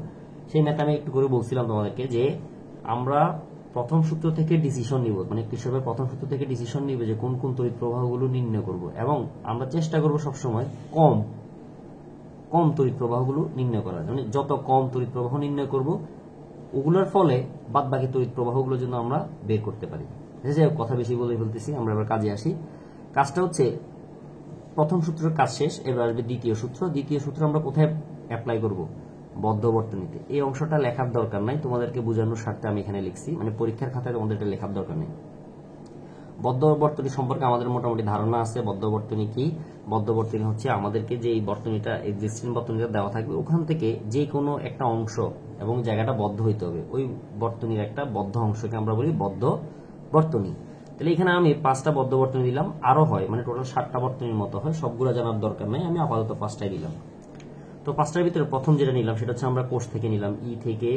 সেই ম্যাথ আমি একটু করে বলছিলাম তোমাদেরকে যে আমরা প্রথম সূত্র থেকে ডিসিশন নিব, মানে কির্চফের প্রথম সূত্র থেকে ডিসিশন নিব যে কোন কোন তড়িৎ প্রবাহগুলো নির্ণয় করব, এবং আমরা চেষ্টা করব সবসময় কম তড়িৎ প্রবাহগুলো নির্ণয় করার। মানে যত কম তড়িৎ প্রবাহ নির্ণয় করব ওগুলোর ফলে বাদ বাকি তড়িৎ প্রবাহগুলো যেন আমরা বের করতে পারি। কথা বেশি বলে ফেলতেছি, আমরা এবার কাজে আসি। কাজটা হচ্ছে প্রথম সূত্রের কাজ শেষ, এবার আসবে দ্বিতীয় সূত্র আমরা কোথায় অ্যাপ্লাই করব? বদ্ধ বর্তনীতে। এই অংশটা লেখার দরকার নাই, তোমাদেরকে বোঝানোর স্বার্থে আমি এখানে লিখছি, মানে পরীক্ষার খাতায় তোমাদের এটা লেখার দরকার নেই। বদ্ধ বর্তনী সম্পর্কে আমাদের মোটামুটি ধারণা আছে। বদ্ধ বর্তনী কি? বদ্ধ বর্তনী হচ্ছে আমাদেরকে যে এই বর্তনীটা এক্সিস্টিং বর্তনীটা দেওয়া থাকবে, ওখান থেকে যে কোনো একটা অংশ এবং জায়গাটা বদ্ধ হইতে হবে, ওই বর্তনীর একটা বদ্ধ অংশকে আমরা বলি বদ্ধ বর্তনী। তাহলে এখানে আমি 5টা বদ্ধ বর্তনী দিলাম, আরো হয় মানে টোটাল 7টা বর্তনীর মতো হয়, সবগুলো জানার দরকার নাই, আমি আপাতত 5টাই দিলাম। তো 5টার ভিতরে প্রথম যেটা নিলাম সেটা হচ্ছে আমরা কোষ থেকে নিলাম, ই থেকে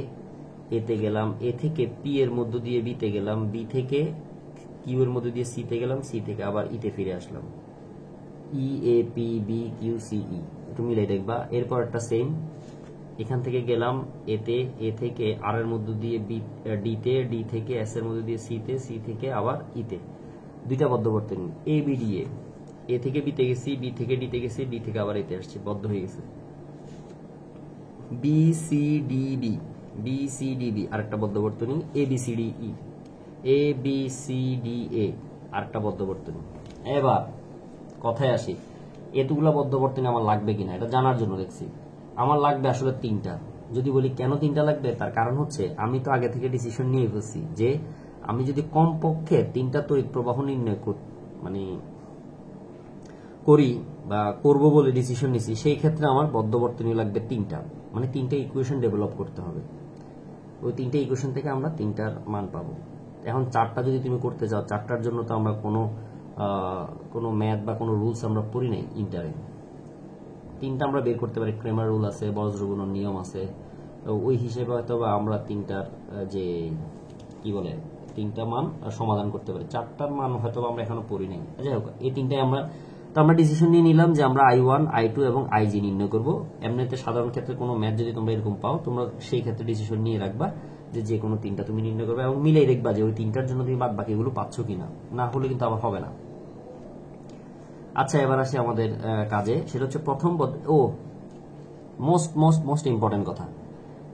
এতে গেলাম, এ থেকে পি এর মধ্য দিয়ে বিতে গেলাম, বি থেকে কিউ এর মধ্য দিয়ে সিতে গেলাম, সি থেকে আবার ইতে ফিরে আসলাম, E A P B Q C E, একটু মিলাই দেখবা। এরপর একটা সেম, এখান থেকে গেলাম এতে, এ থেকে আর এর মধ্য দিয়ে ডিতে, ডি থেকে এস এর মধ্য দিয়ে সিতে, সি থেকে আবার ইতে, 2টা বদ্ধ বর্তনী এ বি ডি এ থেকে বিতে গেছি, বি থেকে ডিতে গেছি, ডি থেকে আবার এতে আসছি, বদ্ধ হয়ে গেছে। বি সি ডি বি আরেকটা বদ্ধ বর্তনী, A B C D E, A B C D A আরেকটা বদ্ধ বর্তনী। এবার কথায় আসি, এতগুলা বদ্ধ বর্তনী আমার লাগবে কিনা এটা জানার জন্য দেখছি। আমার লাগবে আসলে 3টা। যদি বলি কেন 3টা লাগবে, তার কারণ হচ্ছে আমি তো আগে থেকে ডিসিশন নিয়ে ফেলছি যে আমি যদি কমপক্ষে 3টা তড়িৎ প্রবাহ নির্ণয় করি বা করব বলে ডিসিশন নিছি, সেই ক্ষেত্রে আমার বদ্ধ বর্তনী লাগবে 3টা, মানে 3টা ইকুয়েশন ডেভেলপ করতে হবে। ওই 3টা ইকুয়েশন থেকে আমরা 3টার মান পাবো। এখন 4টা যদি তুমি করতে চাও, 4টার জন্য তো আমরা কোনো ম্যাথ বা কোনো রুলস আমরা পড়ি নাই ইন্টারে। 3টা আমরা বের করতে পারি, ক্রেমার রুল আছে, বজ্রগুণন নিয়ম আছে, তো ওই হিসেবে হয়তো আমরা 3টার যে কি বলে 3টা মান সমাধান করতে পারি। 4টার মান হয়তো আমরা এখনো পড়ি নাই। যাই হোক, এই 3টাই আমরা ডিসিশন নিয়ে নিলাম যে আমরা i1 i2 এবং ig নির্ণয় করব। এমনিতে সাধারণ ক্ষেত্রে কোনো ম্যাথ যদি তোমরা এরকম পাও, তোমরা সেই ক্ষেত্রে ডিসিশন নিয়ে রাখবা যে কোনো তিনটা তুমি নির্ণয় করবে এবং মিলেই দেখবা যে ওই তিনটার জন্য তুমি বাদ বাকিগুলো পাচ্ছ কিনা, না হলে কিন্তু আবার হবে না। আচ্ছা, এবার আসি আমাদের কাজে। সেটা হচ্ছে প্রথম মোস্ট মোস্ট মোস্ট ইম্পর্টেন্ট কথা,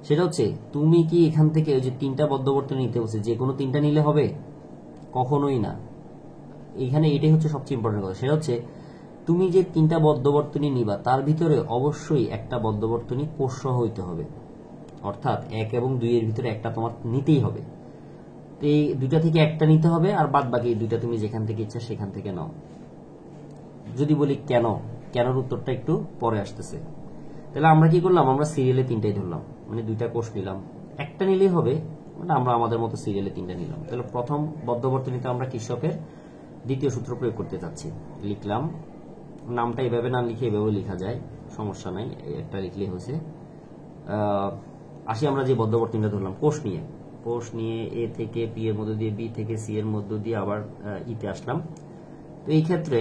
সেটা হচ্ছে তুমি কি এখান থেকে ওই যে তিনটা বদ্ধবর্তনী নিতে বলছে, যে কোনো তিনটা নিলে হবে? কখনোই না। এখানে এটাই হচ্ছে সবচেয়ে ইম্পর্টেন্ট কথা, সেটা হচ্ছে তুমি যে তিনটা বদ্ধবর্তনী নিবা তার ভিতরে অবশ্যই একটা বদ্ধবর্তনী কোষসহ হইতে হবে, অর্থাৎ 1 এবং 2 এর ভিতরে একটা তোমার নিতেই হবে। তো এই দুইটা থেকে একটা নিতে হবে, আর বাদ বাকি দুইটা তুমি যেখান থেকে ইচ্ছা সেখান থেকে নাও। যদি বলি কেনর উত্তরটা একটু পরে আসতেছে। তাহলে আমরা কি করলাম, আমরা সিরিয়ালে তিনটাই ধরলাম, মানে দুইটা কোষ নিলাম, একটা নিলেই হবে, মানে আমরা আমাদের মতো সিরিয়ালে তিনটা নিলাম। তাহলে প্রথম বদ্ধবর্তনীতে আমরা কির্চফের দ্বিতীয় সূত্র প্রয়োগ করতে চাচ্ছি। লিখলাম, নামটা এভাবে না লিখে এভাবে লেখা যায়, সমস্যা নাই, একটা লিখলেই হয়েছে। আসি আমরা যে বদ্ধবর্তনীটা ধরলাম কোষ নিয়ে এ থেকে পি এর মধ্য দিয়ে, বি থেকে সি এর মধ্য দিয়ে আবার ইতে আসলাম। তো এই ক্ষেত্রে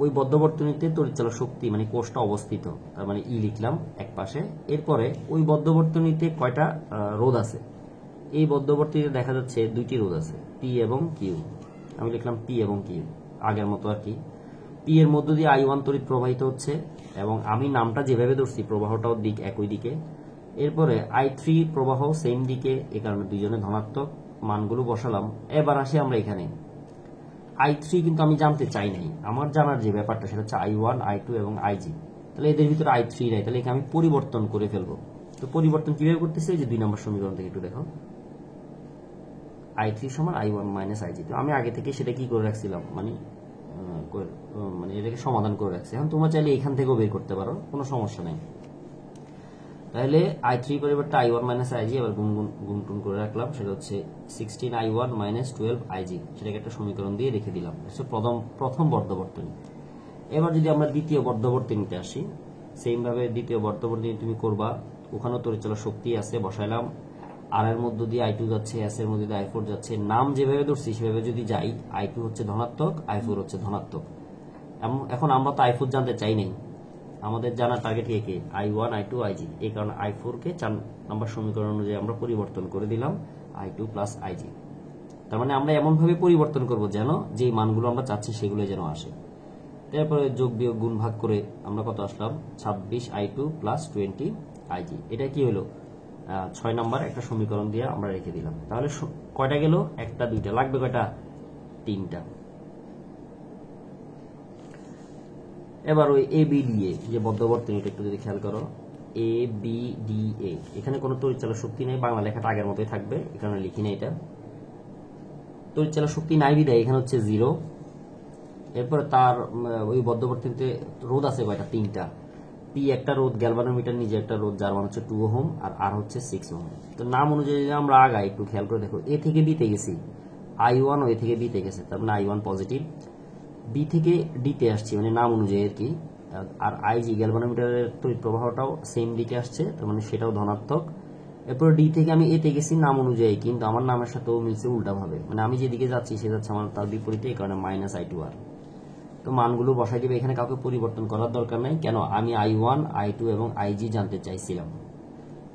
ওই বদ্ধবর্তনীতে তড়িৎচালক শক্তি মানে কোষটা অবস্থিত, তার মানে ই লিখলাম এক পাশে। এরপরে ওই বদ্ধবর্তনীতে কয়টা রোধ আছে, এই বদ্ধবর্তনীতে দেখা যাচ্ছে দুইটি রোধ আছে, পি এবং কিউ। আমি লিখলাম পি এবং কিউ, আগের মতো আর কি। পি এর মধ্য দিয়ে I1 তড়িৎ প্রবাহিত হচ্ছে, এবং আমি নামটা যেভাবে ধরছি প্রবাহটাও দিক একই দিকে। এরপরে I3 প্রবাহ সেম দিকে, এ কারণে দুইজনে ধনাত্মক, মানগুলো বসালাম। এবার আসি আমরা এখানে I3 কিন্তু আমি জানতে চাই নাই, আমার জানার যে ব্যাপারটা সেটা হচ্ছে I1, I2 এবং IG। তাহলে এদের ভিতরে I3 নাই, তাহলে এখানে আমি পরিবর্তন করে ফেলবো। তো পরিবর্তন কিভাবে করতেছে, যে 2 নম্বর সমীকরণ থেকে একটু দেখো, I3 সমান I1 মাইনাস IG। তো আমি আগে থেকে সেটা কি করে রাখছিলাম, মানে এটাকে সমাধান করে রাখছি। এখন তোমরা চাইলে এখান থেকেও বের করতে পারো, কোনো সমস্যা নেই। তাহলে I3 পরিবর্তে I1 মাইনাস IG, আবার গুণ করে রাখলাম, সেটা হচ্ছে 16 I1 মাইনাস 12 IG। সেটাকে একটা সমীকরণ দিয়ে রেখে দিলাম, প্রথম বদ্ধবর্তনী। এবার যদি আমরা দ্বিতীয় বদ্ধবর্তনীতে আসি, সেম ভাবে দ্বিতীয় বদ্ধবর্তনী তুমি করবা, ওখানেও তড়িৎচালক শক্তি আছে, বসাইলাম। আর এর মধ্য দিয়ে I2 যাচ্ছে, এস এর মধ্যে দিয়ে I4 যাচ্ছে। নাম যেভাবে ধরছি সেভাবে যদি যাই, I2 হচ্ছে ধনাত্মক, I4 হচ্ছে ধনাত্মক। এখন আমরা তো I4 জানতে চাই নাই, আমাদের জানার টার্গেট কে I1, I2, IG। এই কারণে I4 কে 4 নম্বর সমীকরণ অনুযায়ী আমরা পরিবর্তন করে দিলাম I2 প্লাস IG। তার মানে আমরা এমন ভাবে পরিবর্তন করব যেন যে মানগুলো আমরা চাচ্ছি সেগুলো যেন আসে। তারপরে যোগ বিয়োগ গুণ ভাগ করে আমরা কত আসলাম, 26 I2 প্লাস 20 IG। এটা কি হলো, 6 নম্বর একটা সমীকরণ দিয়ে আমরা রেখে দিলাম। তাহলে কয়টা গেল, একটা দুইটা, লাগবে কয়টা, তিনটা। এবার ওই ABDA যে বদ্ধবর্তনীটা একটু যদি খেয়াল করো, ABDA, এখানে কোনো তড়িৎচালক শক্তি নেই, বাংলা লেখাটা আগের মতোই থাকবে, এখানে লিখি না এটা। তড়িৎচালক শক্তি নাই বিদায় এখানে হচ্ছে 0। এরপরে তার ওই বদ্ধবর্তনীতে রোধ আছে কয়টা, তিনটা। পি একটা রোধ, গ্যালভানোমিটার নিজে একটা রোধ, যার মান হচ্ছে 2 ওহম, আর আর হচ্ছে 6 ওহম। তো নাম অনুযায়ী আমরা আগাই, একটু খেয়াল করে দেখো, এ থেকে বিতে গেছি, I1 ও এ থেকে বিতে গেছে, তার মানে I1 পজিটিভ। বি থেকে ডিতে আসছি, মানে নাম অনুযায়ী আর কি। আর IG গ্যালভানোমিটারের তড়িৎ প্রবাহটাও সেম দিকে আসছে, তার মানে সেটাও ধনাত্মক। এরপর ডি থেকে আমি এতে গেছি নাম অনুযায়ী, কিন্তু আমার নামের সাথেও মিলছে উল্টা ভাবে, মানে আমি যেদিকে যাচ্ছি সে যাচ্ছে আমার তার বিপরীতে, এই কারণে মাইনাস I2R। তো মানগুলো বসাই দিবে, এখানে কাউকে পরিবর্তন করার দরকার নাই, কেন আমি I1, I2 এবং IG জানতে চাইছিলাম।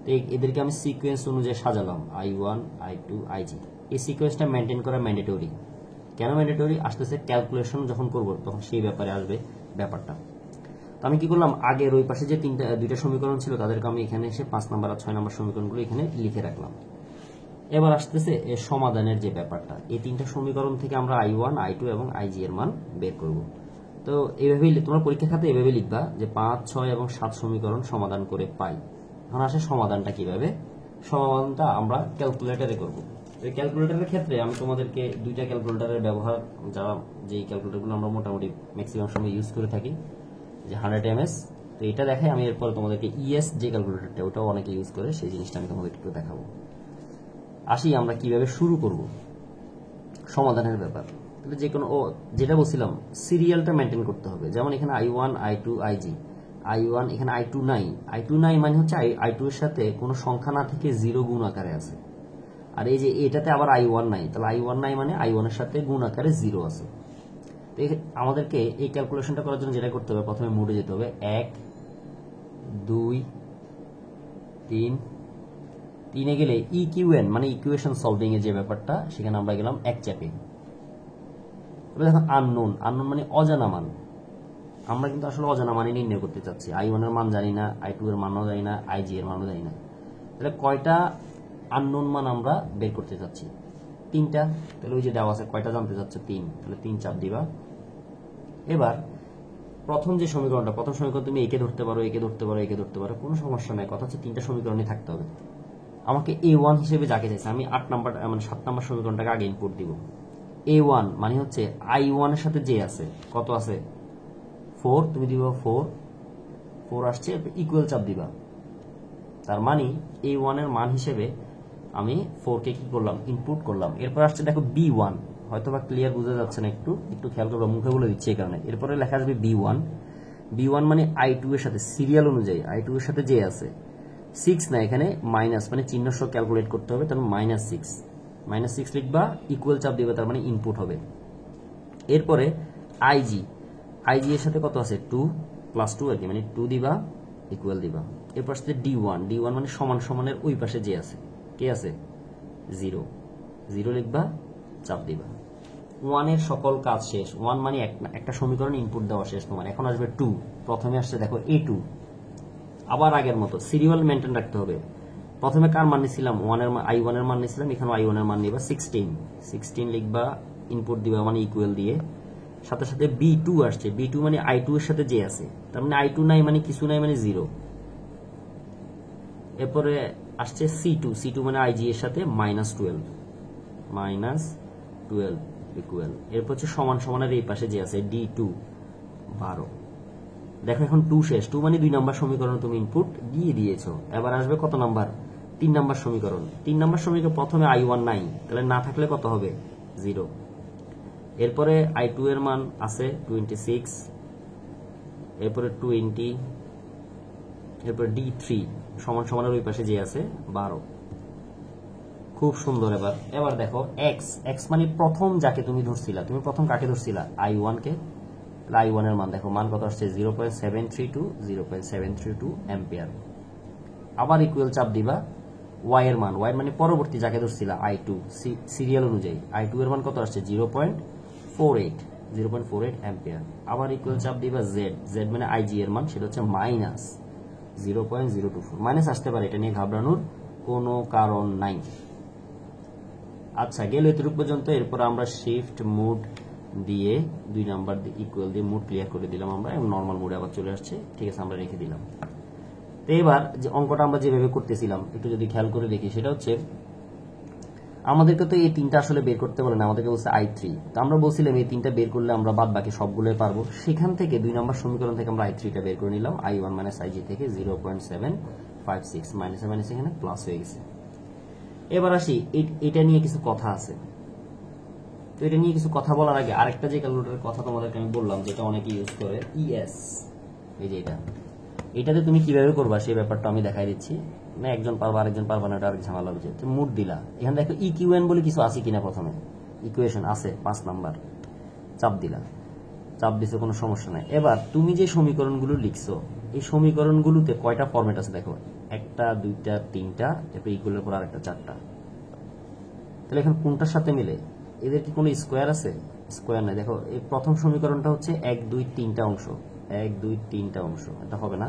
তো এদেরকে আমি সিকোয়েন্স অনুযায়ী সাজালাম, I1, I2, IG। এই সিকোয়েন্সটা মেনটেন করা ম্যান্ডেটরি। কেন ম্যান্ডেটরি, আসতেছে ক্যালকুলেশন যখন করব তখন সেই ব্যাপারে আসবে ব্যাপারটা। তো আমি কি করলাম, আগের ওই পাশে যে দুইটা সমীকরণ ছিল তাদেরকে আমি এখানে এসে 5 নম্বর আর 6 নম্বর সমীকরণগুলো এখানে লিখে রাখলাম। এবার আসতেছে এর সমাধানের যে ব্যাপারটা, এই তিনটা সমীকরণ থেকে আমরা I1, I2 এবং IG এর মান বের করব। তো এইভাবেই তোমরা পরীক্ষা খাতে এভাবে লিখবা যে 5, 6 এবং 7 সমীকরণ সমাধান করে পাই। এখন আসে সমাধানটা কিভাবে, সমাধানটা আমরা ক্যালকুলেটরে করব। এই ক্যালকুলেটরের ক্ষেত্রে আমি তোমাদেরকে দুইটা ক্যালকুলেটরের ব্যবহার, যারা যেই ক্যালকুলেটরগুলো আমরা মোটামুটি ম্যাক্সিমাম সময় ইউজ করে থাকি, যে 100 ms। তো এটা দেখাই আমি, এরপর তোমাদেরকে ES যে ক্যালকুলেটরটা ওটাও অনেকে ইউজ করে, সেই জিনিসটা আমি তোমাদেরকে একটু দেখাবো। আসি আমরা কিভাবে শুরু করব সমাধানের ব্যাপার। তাহলে যে কোনো যেটা বলছিলাম, সিরিয়ালটা মেনটেন করতে হবে। যেমন এখানে I1, I2, IG। I1 এখানে I2 নাই মানে হচ্ছে I2 এর সাথে কোনো সংখ্যা না থেকে 0 গুণ আকারে আছে। আর এই যে এটাতে আবার I1 নাই, তাহলে I1 নাই মানে I1 এর সাথে গুণ আকারে 0 আছে। তো আমাদেরকে এই ক্যালকুলেশনটা করার জন্য যেটা করতে হবে, প্রথমে মোডে যেতে হবে, 1, 2, 3, 3-এ গেলে ইকিউএন মানে ইকুয়েশন সলভিং এর যে ব্যাপারটা, সেখানে আমরা গেলাম এক চ্যাপে। এবার দেখো আননোন, আননোন মানে অজানা মান। আমরা কিন্তু আসলে অজানা মানে নির্ণয় করতে চাচ্ছি। i1 এর মান জানি না, i2 এর মানও জানি না, ig এর মানও জানি না। তাহলে কয়টা আননোন মান আমরা বের করতে চাচ্ছি? 3টা। তাহলে ওই যে দেওয়া আছে কয়টা জানতে চাচ্ছ? 3। তাহলে 3 চাপ দিবা। এবার প্রথম যে সমীকরণটা, প্রথম সমীকরণ তুমি একে ধরতে পারো, একে ধরতে পারো, একে ধরতে পারো, কোনো সমস্যা নাই। কথা হচ্ছে 3টা সমীকরণই থাকতে হবে। আমাকে a1 হিসেবে যাকে চাইছে, আমি 8 নাম্বার মানে 7 নাম্বার সমীকরণটাকে আগে ইনপুট দিব। a1 মানে হচ্ছে i1 এর সাথে যে আছে, কত আছে? 4। তুমি দিবা 4 আসছে, ইকুয়াল চাপ দিবা। তার মানে a1 এর মান হিসেবে আমি 4 কে কি করলাম? ইনপুট করলাম। এরপর আসছে দেখো b1, হয়তো বা ক্লিয়ার বোঝা যাচ্ছে না, একটু খেয়াল করবো, মুখে বলে দিচ্ছি এই কারণে। এরপরে লেখা আসবে b1 মানে i2 এর সাথে সিরিয়াল অনুযায়ী i2 এর সাথে যে আছে 6 না, এখানে মাইনাস মানে চিহ্ন সহ ক্যালকুলেট করতে হবে, তার -6 লিখবা, ইকুয়াল চাপ দিবে, তার মানে ইনপুট হবে। এরপরে ig এর সাথে কত আছে? 2 + 2 আর কি, মানে 2 দিবা, ইকুয়াল দিবা। এরপর আসছে d1 মানে সমান সমানের ওই পাশে যে আছে, কে আছে? 0 লিখবা, চাপ দিবা। 1 এর সকল কাজ শেষ। 1 মানে একটা সমীকরণ ইনপুট দেওয়া শেষ তোমার। এখন আসবে 2। প্রথমে আসছে দেখো a2, আবার আগের মতো সিরিয়াল মেনটেন রাখতে হবে। প্রথমে কার মান নিছিলাম? i1 এর মান নিছিলাম, এখানে i1 এর মান নিবা 16 লিখবা, ইনপুট দিবা মানে ইকুয়াল দিয়ে। সাথে সাথে b2 আসছে, b2 মানে i2 এর সাথে যে আছে, তার মানে i2 নাই মানে কিছু নাই, মানে 0। এরপরে আসছে c2 মানে ig এর সাথে -12 ইকুয়াল। এরপর হচ্ছে সমান সমানের এই পাশে যে আছে d2 12। দেখো এখন 2 শেষ। 2 মানে 2 নাম্বার সমীকরণ তুমি ইনপুট দিয়ে দিয়েছো। এবার আসবে কত নাম্বার? 3 নাম্বার সমীকরণ। 3 নাম্বার সমীকরণ প্রথমে i1 নাই, তাহলে না থাকলে কত হবে? 0। এরপরে i2 এর মান আছে 26, এরপরে 20, এরপরে d3 সমান সমানের ওই পাশে যে আছে 12। খুব সুন্দর। এবার দেখো x মানে প্রথম যাকে তুমি ধরছিলা, তুমি প্রথম কাকে ধরছিলা? i1 কে। i1 এর মান দেখো, মান কত আসছে? 0.732 অ্যাম্পিয়ার। আবার ইকুয়াল চাপ দিবা, y এর মান, y মানে পরবর্তী যাকে ধরছিলা i2 সিরিয়াল অনুযায়ী, i2 এর মান কত আসছে? 0.48 অ্যাম্পিয়ার। আবার ইকুয়াল চাপ দিবা z মানে ig এর মান, সেটা হচ্ছে -0.024। মাইনাস আসতে পারে, এটা নিয়ে ঘাবড়ানোর কোনো কারণ নাই। আচ্ছা, গেল এতটুকু পর্যন্ত। এরপর আমরা শিফট মোড দিয়ে 2 নাম্বার ইকুয়াল দিয়ে মোড ক্লিয়ার করে দিলাম আমরা, এবং নর্মাল মোডে আবার চলে আসছে। ঠিক আছে, আমরা রেখে দিলাম। তো এবার যে অঙ্কটা আমরা যেভাবে করতেছিলাম একটু যদি খেয়াল করে দেখি, সেটা হচ্ছে আমাদেরকে তো এই 3টা আসলে বের করতে বলে না, আমাদেরকে বলছে i3। তো আমরা বলছিলাম এই 3টা বের করলে আমরা বাদ বাকি সবগুলোই পারবো। সেখান থেকে 2 নাম্বার সমীকরণ থেকে আমরা i3টা বের করে নিলাম, i1 - ig থেকে 0.756, মাইনাসে মাইনাসে এখানে প্লাস হয়ে গেছে। এবার আসি, এটা নিয়ে কিছু কথা আছে। তো এটা নিয়ে কিছু কথা বলার আগে আরেকটা যে ক্যালকুলেটরের কথা তোমাদেরকে আমি বললাম, যেটা অনেকে ইউজ করে, ES। এই যে এটাতে তুমি কিভাবে করবা সেই ব্যাপারটা আমি দেখাই দিচ্ছি। না একজন পারবা, আরেকজন পারবা না, এটা আর ঝামেলা হচ্ছে। তুমি মুড দিলা, এখানে দেখো ইকিউএন বলে কিছু আছে কিনা, প্রথমে ইকুয়েশন আছে 5 নাম্বার, চাপ দিলা, চাপ দিছে, কোনো সমস্যা নাই। এবার তুমি যে সমীকরণগুলো লিখছো, এই সমীকরণগুলোতে কয়টা ফরম্যাট আছে দেখো, 1টা 2টা 3টা, এরপর ইকুয়ালের পর আরেকটা 4টা। তাহলে এখন কোনটার সাথে মিলে? এদের কি কোনো স্কোয়ার আছে? স্কোয়ার নাই। দেখো এই প্রথম সমীকরণটা হচ্ছে 1 2 3টা অংশ, 1 2 3টা অংশ, এটা হবে না।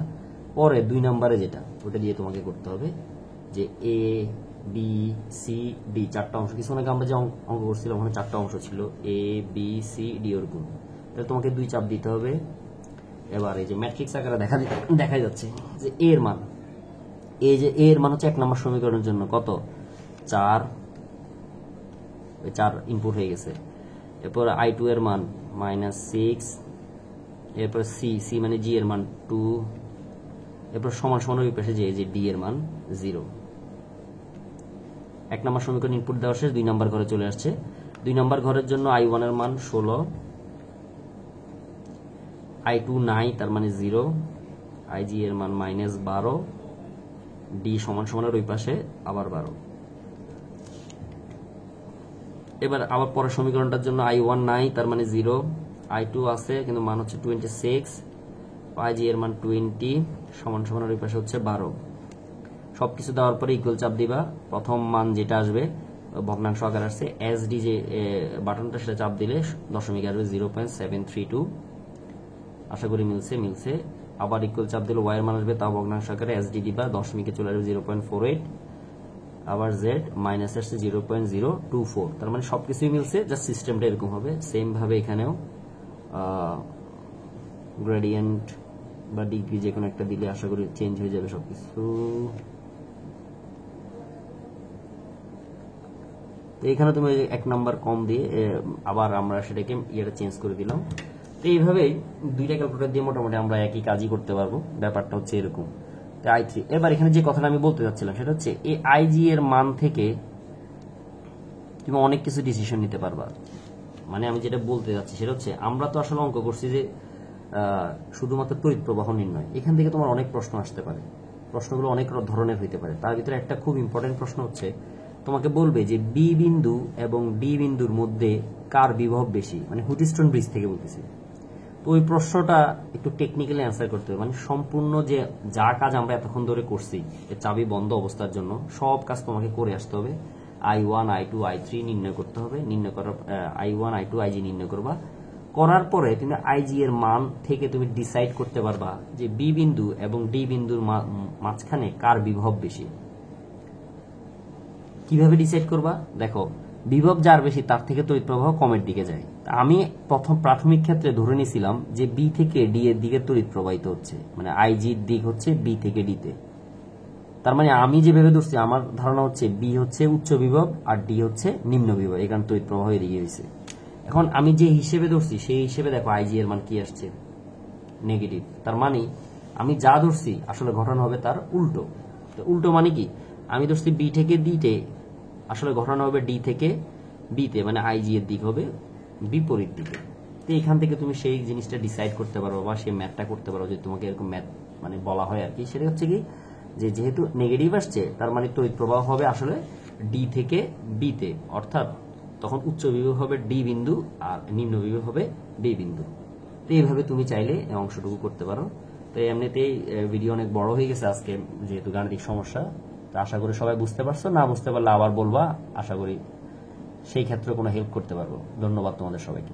পরে 2 নম্বরে যেটা, ওটা দিয়ে তোমাকে করতে হবে যে a b c d 4টা অংশ। কিছু আগে আমরা যে অঙ্ক করছিলাম ওখানে 4টা অংশ ছিল, a b c d এর গুণ। তাহলে তোমাকে 2 চাপ দিতে হবে। এবার এই যে ম্যাট্রিক্স আকারে দেখা যাচ্ছে যে a এর মান, এই যে a এর মান হচ্ছে 1 নম্বর সমীকরণের জন্য কত? 4 ইনপুট হয়ে গেছে। এরপর i2 এর মান -6, এরপর c মানে g এর মান 2, এরপর সমান সমান ওই পাশে যে d এর মান 0। 1 নম্বর সমীকরণ ইনপুট দেওয়া শেষ, 2 নম্বর ঘরে চলে আসছে। 2 নম্বর ঘরের জন্য i1 এর মান 16, i2 নাই, তার মানে 0, ig এর মান -12, d সমান সমানের ওই পাশে আবার 12। এবার আবার পরের সমীকরণটার জন্য i1 নাই, তার মানে 0, i2 আছে কিন্তু মান হচ্ছে 26, ig এর মান 20, সমান সমানের ওই পাশে হচ্ছে 12। সবকিছু দেওয়ার পরে ইকুয়াল চাপ দিবা, প্রথম মান যেটা আসবে ভগ্নাংশ আকার আসছে এসডি যে বাটনটা সেটা চাপ দিলে দশমিক আসবে 0.732। আশা করি মিলছে। আবার ইকুয়াল চাপ দিলে ওয়াই এর মান আসবে তাও ভগ্নাংশ আকারে, এসডি দিবা, দশমিকে চলে আসবে 0.48। আবার জেড মাইনাস আসছে 0.024। তার মানে সবকিছুই মিলছে, জাস্ট সিস্টেমটা এরকম হবে। সেম ভাবে এখানেও গ্রেডিয়েন্ট বা ডিগ্রি যে কোনো একটা দিলে আশা করি চেঞ্জ হয়ে যাবে সবকিছু। তো এখানে তুমি এক নাম্বার কম দিয়ে আবার আমরা সেটাকে ইয়েটা চেঞ্জ করে দিলাম। তো এইভাবেই দুইটা ক্যালকুলেটর দিয়ে মোটামুটি আমরা একই কাজই করতে পারবো। ব্যাপারটা হচ্ছে এরকম। i3 এবার এখানে যে কথাটা আমি বলতে যাচ্ছিলাম সেটা হচ্ছে এই আইজি এর মান থেকে তুমি অনেক কিছু ডিসিশন নিতে পারবা। মানে আমি যেটা বলতে যাচ্ছি সেটা হচ্ছে আমরা তো আসলে অঙ্ক করছি যে শুধুমাত্র তড়িৎ প্রবাহ নির্ণয়, এখান থেকে তোমার অনেক প্রশ্ন আসতে পারে। প্রশ্নগুলো অনেক ধরনের হইতে পারে। তার ভিতরে একটা খুব ইম্পর্টেন্ট প্রশ্ন হচ্ছে তোমাকে বলবে যে বি বিন্দু এবং ডি বিন্দুর মধ্যে কার বিভব বেশি, মানে হুইটস্টোন ব্রিজ থেকে বলতেছি। তো ওই প্রশ্নটা একটু টেকনিক্যালি অ্যান্সার করতে হবে, মানে সম্পূর্ণ যে যা কাজ আমরা এতক্ষণ ধরে করছি চাবি বন্ধ অবস্থার জন্য সব কাজ তোমাকে করে আসতে হবে। I1 I2 I3 নির্ণয় করতে হবে। নির্ণয় করার I1 I2 IG নির্ণয় করবা, করার পরে তুমি আইজি এর মান থেকে তুমি ডিসাইড করতে পারবা যে বি বিন্দু এবং ডি বিন্দুর মাঝখানে কার বিভব বেশি। কিভাবে ডিসাইড করবা? দেখো, বিভব যার বেশি তার থেকে তড়িৎ প্রবাহ কমের দিকে যায়। আমি প্রাথমিক ক্ষেত্রে ধরে নিয়েছিলাম যে বি থেকে ডি এর দিকে তড়িৎ প্রবাহিত হচ্ছে, মানে আইজির দিক হচ্ছে বি থেকে ডি তে। তার মানে আমি যেভাবে ধরছি আমার ধারণা হচ্ছে বি হচ্ছে উচ্চ বিভব আর ডি হচ্ছে নিম্ন বিভব, এখানে তড়িৎ প্রবাহ এদিকে হয়েছে। এখন আমি যে হিসেবে ধরছি সেই হিসেবে দেখো আইজি এর মান কি আসছে, নেগেটিভ। তার মানে আমি যা ধরছি আসলে ঘটনা হবে তার উল্টো। উল্টো মানে কি, আমি ধরছি বি থেকে ডি তে, আসলে ঘটনা হবে ডি থেকে বি তে, মানে আইজি এর দিক হবে বিপরীত দিকে। তো এখান থেকে তুমি সেই জিনিসটা ডিসাইড করতে পারো বা সেই ম্যাথটা করতে পারো, যে তোমাকে এরকম ম্যাথ মানে বলা হয় আর কি। সেটা হচ্ছে কি যে যেহেতু নেগেটিভ আসছে তার মানে তড়িৎ প্রবাহ হবে আসলে ডি থেকে বি তে, অর্থাৎ তখন উচ্চ বিভব হবে ডি বিন্দু আর নিম্ন বিভব হবে বি বিন্দু। তো এইভাবে তুমি চাইলে এই অংশটুকু করতে পারো। তো এমনিতেই ভিডিও অনেক বড় হয়ে গেছে আজকে, যেহেতু গাণিতিক সমস্যা। তো আশা করি সবাই বুঝতে পারছো, না বুঝতে পারলে আবার বলবা, আশা করি সেই ক্ষেত্রে কোনো হেল্প করতে পারবো। ধন্যবাদ তোমাদের সবাইকে।